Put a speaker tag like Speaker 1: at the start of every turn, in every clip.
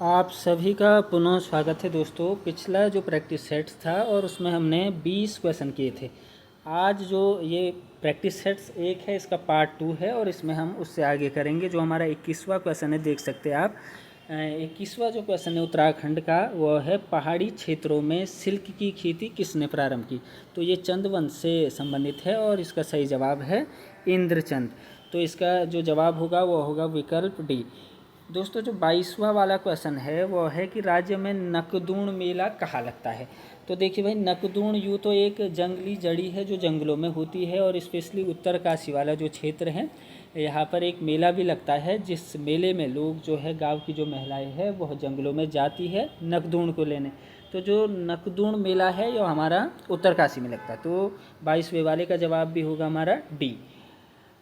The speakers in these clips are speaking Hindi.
Speaker 1: आप सभी का पुनः स्वागत है दोस्तों। पिछला जो प्रैक्टिस सेट्स था और उसमें हमने 20 क्वेश्चन किए थे। आज जो ये प्रैक्टिस सेट्स एक है, इसका पार्ट 2 है और इसमें हम उससे आगे करेंगे। जो हमारा 21वां क्वेश्चन है, देख सकते हैं आप। 21वां जो क्वेश्चन है उत्तराखंड का, वो है पहाड़ी क्षेत्रों में सिल्क की खेती किसने प्रारंभ की। तो ये चंदवंश से संबंधित है और इसका सही जवाब है इंद्रचंद। तो इसका जो जवाब होगा वो होगा विकल्प डी। दोस्तों जो 22वां वाला क्वेश्चन है वो है कि राज्य में नकदूण मेला कहाँ लगता है। तो देखिए भाई, नकदूण यूँ तो एक जंगली जड़ी है जो जंगलों में होती है और स्पेशली उत्तरकाशी वाला जो क्षेत्र है, यहाँ पर एक मेला भी लगता है, जिस मेले में लोग जो है, गांव की जो महिलाएं हैं वह जंगलों में जाती है नकदूण को लेने। तो जो नकदूण मेला है ये हमारा उत्तरकाशी में लगता है। तो 22वें वाले का जवाब भी होगा हमारा डी।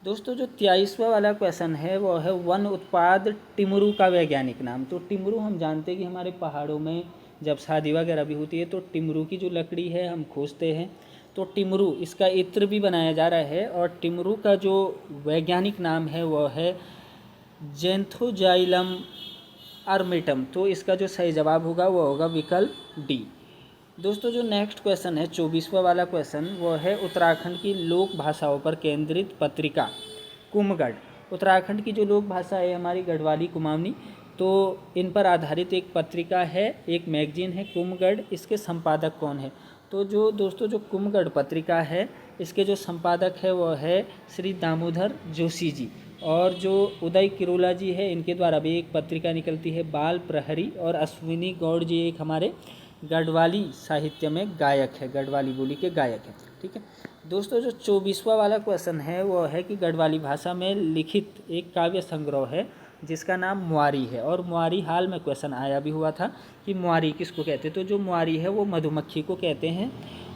Speaker 1: दोस्तों जो 23वां वाला क्वेश्चन है वो है वन उत्पाद टिमरू का वैज्ञानिक नाम। तो टिमरू हम जानते हैं कि हमारे पहाड़ों में जब शादी वगैरह भी होती है तो टिमरू की जो लकड़ी है हम खोजते हैं। तो टिमरू, इसका इत्र भी बनाया जा रहा है और टिमरू का जो वैज्ञानिक नाम है वो है जेंथोजाइलम अर्मेटम। तो इसका जो सही जवाब होगा वो होगा विकल्प डी। दोस्तों जो नेक्स्ट क्वेश्चन है 24वां वाला क्वेश्चन, वो है उत्तराखंड की लोक भाषाओं पर केंद्रित पत्रिका कुमगढ़। उत्तराखंड की जो लोक भाषा है हमारी गढ़वाली कुमाऊनी, तो इन पर आधारित एक पत्रिका है, एक मैगजीन है कुमगढ़। इसके संपादक कौन है। तो जो दोस्तों जो कुमगढ़ पत्रिका है, इसके जो संपादक है वो है श्री दामोदर जोशी जी। और जो उदय किरोला जी है, इनके द्वारा भी एक पत्रिका निकलती है बाल प्रहरी। और अश्विनी गौड़ जी एक हमारे गढ़वाली साहित्य में गायक है, गढ़वाली बोली के गायक है। ठीक है दोस्तों, जो 24वां वाला क्वेश्चन है वो है कि गढ़वाली भाषा में लिखित एक काव्य संग्रह है जिसका नाम मुआरी है। और मुआरी, हाल में क्वेश्चन आया भी हुआ था कि मुआरी किसको कहते हैं। तो जो मुआरी है वो मधुमक्खी को कहते हैं।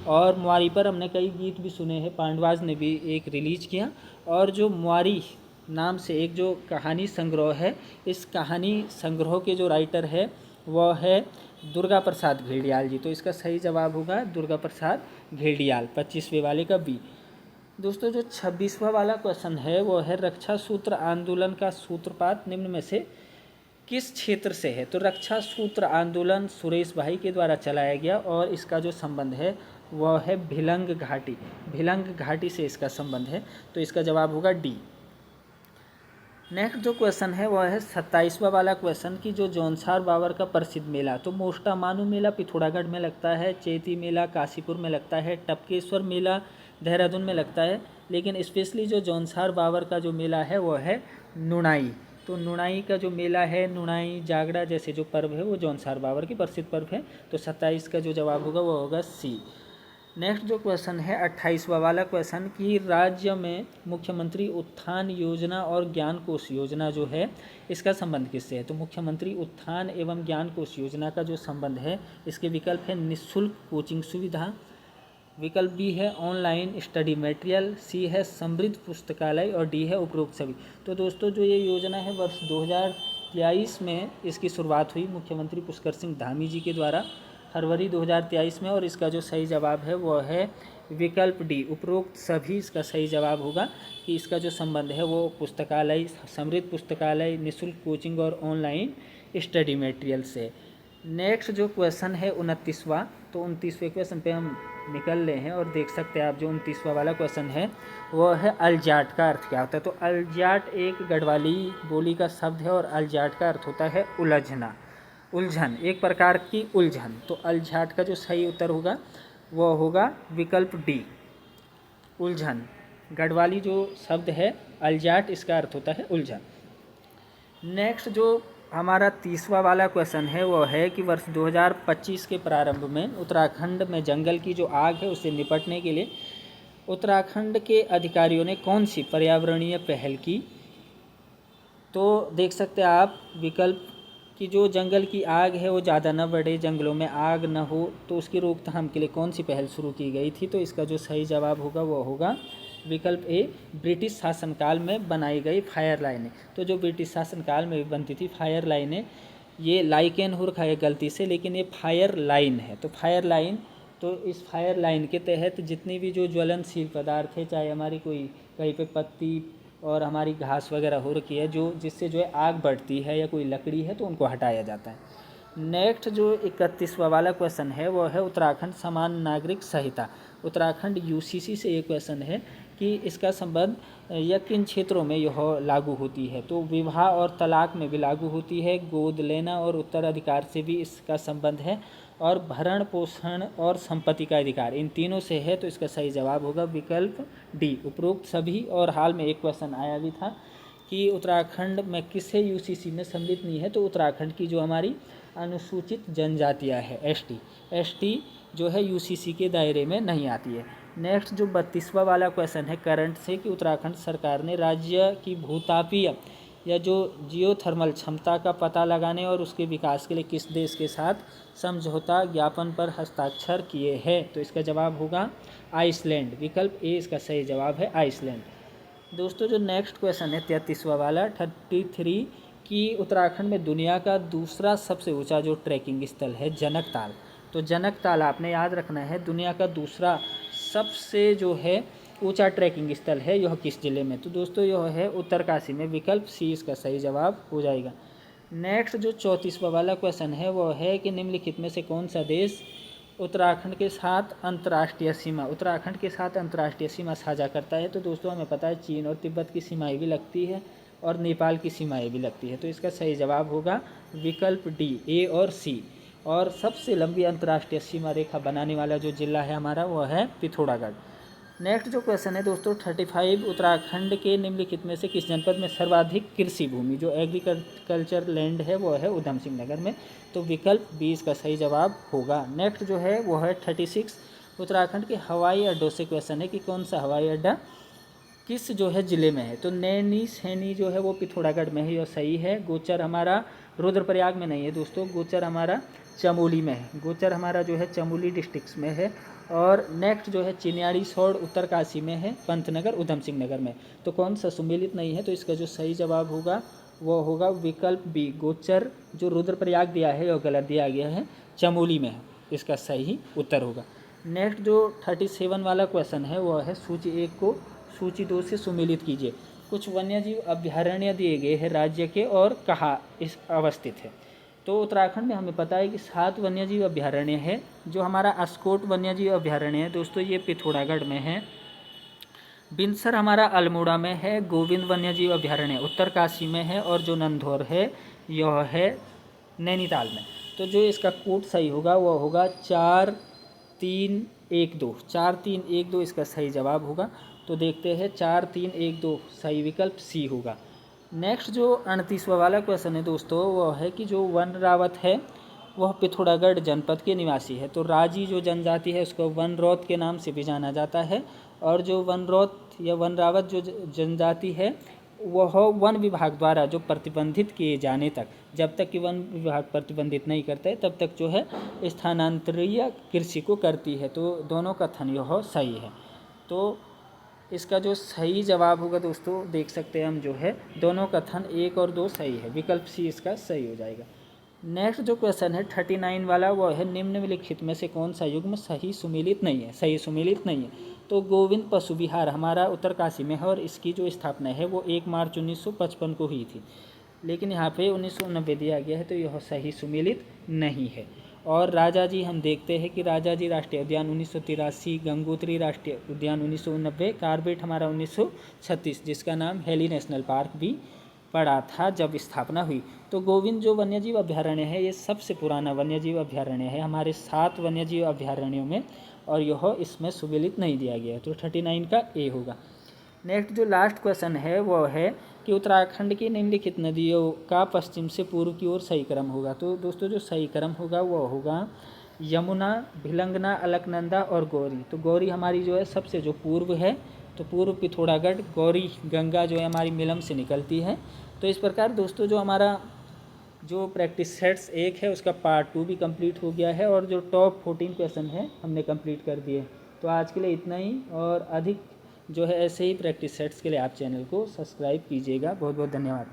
Speaker 1: और मुआरी पर हमने कई गीत भी सुने हैं, पांडवाज ने भी एक रिलीज किया। और जो मुआरी नाम से एक जो कहानी संग्रह है, इस कहानी संग्रह के जो राइटर है वो है दुर्गा प्रसाद घेड़ियाल जी। तो इसका सही जवाब होगा दुर्गा प्रसाद घेड़ियाल, 25वें वाले का बी। दोस्तों जो 26वां वाला क्वेश्चन है वो है रक्षा सूत्र आंदोलन का सूत्रपात निम्न में से किस क्षेत्र से है। तो रक्षा सूत्र आंदोलन सुरेश भाई के द्वारा चलाया गया और इसका जो संबंध है वह है भिलंग घाटी। भिलंग घाटी से इसका संबंध है। तो इसका जवाब होगा डी। नेक्स्ट जो क्वेश्चन है वह है 27वां वाला क्वेश्चन की जो जौनसार बावर का प्रसिद्ध मेला, तो मोस्टा मानू मेला पिथौरागढ़ में लगता है, चेती मेला काशीपुर में लगता है, टपकेश्वर मेला देहरादून में लगता है। लेकिन स्पेशली जो जौनसार बावर का जो मेला है वह है नुणाई। तो नुणाई का जो मेला है, नुणाई जागड़ा जैसे जो पर्व है वो जौनसार बावर की प्रसिद्ध पर्व है। तो 27 का जो जवाब होगा वो होगा सी। नेक्स्ट जो क्वेश्चन है 28वां वाला क्वेश्चन कि राज्य में मुख्यमंत्री उत्थान योजना और ज्ञान कोष योजना जो है, इसका संबंध किससे है। तो मुख्यमंत्री उत्थान एवं ज्ञान कोष योजना का जो संबंध है, इसके विकल्प है निःशुल्क कोचिंग सुविधा, विकल्प बी है ऑनलाइन स्टडी मटेरियल, सी है समृद्ध पुस्तकालय और डी है उपरोक्त सभी। तो दोस्तों जो ये योजना है वर्ष 2023 में इसकी शुरुआत हुई मुख्यमंत्री पुष्कर सिंह धामी जी के द्वारा फरवरी 2023 में। और इसका जो सही जवाब है वो है विकल्प डी, उपरोक्त सभी। इसका सही जवाब होगा कि इसका जो संबंध है वो पुस्तकालय, समृद्ध पुस्तकालय, निःशुल्क कोचिंग और ऑनलाइन स्टडी मटेरियल से। नेक्स्ट जो क्वेश्चन है 29वां, तो 29वें क्वेश्चन पे हम निकल रहे हैं और देख सकते हैं आप जो 29वां वाला क्वेश्चन है वो है अलजाट का अर्थ क्या होता है। तो अलजाट एक गढ़वाली बोली का शब्द है और अलजाट का अर्थ होता है उलझना, उलझन, एक प्रकार की उलझन। तो अलजाट का जो सही उत्तर होगा वो होगा विकल्प डी, उलझन। गढ़वाली जो शब्द है अलजाट, इसका अर्थ होता है उलझन। नेक्स्ट जो हमारा 30वां वाला क्वेश्चन है वो है कि वर्ष 2025 के प्रारंभ में उत्तराखंड में जंगल की जो आग है उससे निपटने के लिए उत्तराखंड के अधिकारियों ने कौन सी पर्यावरणीय पहल की। तो देख सकते हैं आप विकल्प कि जो जंगल की आग है वो ज़्यादा न बढ़े, जंगलों में आग न हो, तो उसकी रोकथाम के लिए कौन सी पहल शुरू की गई थी। तो इसका जो सही जवाब होगा वो होगा विकल्प ए, ब्रिटिश शासनकाल में बनाई गई फायर लाइनें। तो जो ब्रिटिश शासनकाल में बनती थी फायर लाइनें, ये लाइकेन हो रखा है गलती से, लेकिन ये फायर लाइन है। तो फायर लाइन, तो इस फायर लाइन के तहत जितनी भी जो ज्वलनशील पदार्थ है, चाहे हमारी कोई कहीं पे पत्ती और हमारी घास वगैरह हो रखी है जो जिससे जो है आग बढ़ती है या कोई लकड़ी है तो उनको हटाया जाता है। नेक्स्ट जो 31वां वाला क्वेश्चन है वो है उत्तराखंड समान नागरिक संहिता। उत्तराखंड यूसीसी से ये क्वेश्चन है कि इसका संबंध या किन क्षेत्रों में यह लागू होती है। तो विवाह और तलाक में भी लागू होती है, गोद लेना और उत्तराधिकार से भी इसका संबंध है, और भरण पोषण और संपत्ति का अधिकार इन तीनों से है। तो इसका सही जवाब होगा विकल्प डी उपरोक्त सभी। और हाल में एक क्वेश्चन आया भी था कि उत्तराखंड में किसे यूसीसी में सम्मिलित नहीं है। तो उत्तराखंड की जो हमारी अनुसूचित जनजातियाँ है एसटी जो है यूसीसी के दायरे में नहीं आती है। नेक्स्ट जो 32वां वाला क्वेश्चन है करंट से कि उत्तराखंड सरकार ने राज्य की भूतापीय या जो जियोथर्मल क्षमता का पता लगाने और उसके विकास के लिए किस देश के साथ समझौता ज्ञापन पर हस्ताक्षर किए हैं। तो इसका जवाब होगा आइसलैंड। विकल्प ए इसका सही जवाब है आइसलैंड। दोस्तों जो नेक्स्ट क्वेश्चन है 33वां वाला 33 कि उत्तराखंड में दुनिया का दूसरा सबसे ऊंचा जो ट्रैकिंग स्थल है जनकताल। तो जनकताल आपने याद रखना है दुनिया का दूसरा सबसे जो है ऊंचा ट्रैकिंग स्थल है यह किस जिले में। तो दोस्तों यह है उत्तरकाशी में। विकल्प सी इसका सही जवाब हो जाएगा। नेक्स्ट जो 34वां वाला क्वेश्चन है वह है कि निम्नलिखित में से कौन सा देश उत्तराखंड के साथ अंतर्राष्ट्रीय सीमा साझा करता है। तो दोस्तों हमें पता है चीन और तिब्बत की सीमाएं भी लगती है और नेपाल की सीमाएं भी लगती है। तो इसका सही जवाब होगा विकल्प डी ए और सी। और सबसे लंबी अंतर्राष्ट्रीय सीमा रेखा बनाने वाला जो जिला है हमारा वह है पिथौरागढ़। नेक्स्ट जो क्वेश्चन है दोस्तों 35 उत्तराखंड के निम्नलिखित में से किस जनपद में सर्वाधिक कृषि भूमि जो एग्रीकल्चर लैंड है वो है उधम सिंह नगर में। तो विकल्प 20 का सही जवाब होगा। नेक्स्ट जो है वो है 36 उत्तराखंड के हवाई अड्डों से क्वेश्चन है कि कौन सा हवाई अड्डा किस जो है ज़िले में है। तो नैनी सैनी जो है वो पिथौरागढ़ में है, यह सही है। गोचर हमारा रुद्रप्रयाग में नहीं है दोस्तों, गोचर हमारा चमोली में है। गोचर हमारा जो है चमोली डिस्ट्रिक्ट में है। और नेक्स्ट जो है चिन्याड़ी सौड़ उत्तरकाशी में है, पंतनगर उधम सिंह नगर में। तो कौन सा सुमेलित नहीं है। तो इसका जो सही जवाब होगा वो होगा विकल्प बी। गोचर जो रुद्रप्रयाग दिया है वह गलत दिया गया है, चमोली में है, इसका सही उत्तर होगा। नेक्स्ट जो 37 वाला क्वेश्चन है वह है सूची 1 को सूची 2 से सुमेलित कीजिए। कुछ वन्यजीव अभ्यारण्य दिए गए हैं राज्य के और कहाँ इस अवस्थित है। तो उत्तराखंड में हमें पता है कि 7 वन्यजीव अभ्यारण्य है। जो हमारा अस्कोट वन्यजीव अभ्यारण्य है दोस्तों ये पिथौरागढ़ में है। बिनसर हमारा अल्मोड़ा में है। गोविंद वन्यजीव अभ्यारण्य उत्तरकाशी में है। और जो नंधौर है यह है नैनीताल में। तो जो इसका कोड सही होगा वह होगा 4312। 4312 इसका सही जवाब होगा। तो देखते हैं 4312 सही विकल्प सी होगा। नेक्स्ट जो 38वां वाला क्वेश्चन है दोस्तों वह है कि जो वन रावत है वह पिथौरागढ़ जनपद के निवासी है। तो राजी जो जनजाति है उसको वन रौत के नाम से भी जाना जाता है। और जो वन रौत या वन रावत जो जनजाति है वह वन विभाग द्वारा जो प्रतिबंधित किए जाने तक, जब तक कि वन विभाग प्रतिबंधित नहीं करता है तब तक जो है स्थानांतरीय कृषि को करती है। तो दोनों कथन यह सही है। तो इसका जो सही जवाब होगा दोस्तों देख सकते हैं हम जो है दोनों कथन 1 और 2 सही है। विकल्प सी इसका सही हो जाएगा। नेक्स्ट जो क्वेश्चन है 39 वाला वो है निम्नलिखित में से कौन सा युग्म सही सुमेलित नहीं है। सही सुमेलित नहीं है। तो गोविंद पशु विहार हमारा उत्तरकाशी में है और इसकी जो स्थापना है वो 1 मार्च 1955 को हुई थी, लेकिन यहाँ पे 1990 दिया गया है तो यह सही सुमेलित नहीं है। और राजा जी हम देखते हैं कि राजा जी राष्ट्रीय उद्यान 1983, गंगोत्री राष्ट्रीय उद्यान 1990, कार्बेट हमारा 1936 जिसका नाम हेली नेशनल पार्क भी पड़ा था जब स्थापना हुई। तो गोविंद जो वन्यजीव अभ्यारण्य है ये सबसे पुराना वन्यजीव अभ्यारण्य है हमारे 7 वन्यजीव अभ्यारण्यों में, और यह इसमें सुमेलित नहीं दिया गया है। तो 39 का ए होगा। नेक्स्ट जो लास्ट क्वेश्चन है वो है कि उत्तराखंड की निम्नलिखित नदियों का पश्चिम से पूर्व की ओर सही क्रम होगा। तो दोस्तों जो सही क्रम होगा वो होगा यमुना, भिलंगना, अलकनंदा और गौरी। तो गौरी हमारी जो है सबसे जो पूर्व है, तो पूर्व पिथौरागढ़, गौरी गंगा जो है हमारी मिलम से निकलती है। तो इस प्रकार दोस्तों जो हमारा जो प्रैक्टिस सेट्स 1 है उसका पार्ट 2 भी कंप्लीट हो गया है और जो टॉप 14 क्वेश्चन है हमने कंप्लीट कर दिए। तो आज के लिए इतना ही, और अधिक जो है ऐसे ही प्रैक्टिस सेट्स के लिए आप चैनल को सब्सक्राइब कीजिएगा। बहुत बहुत धन्यवाद।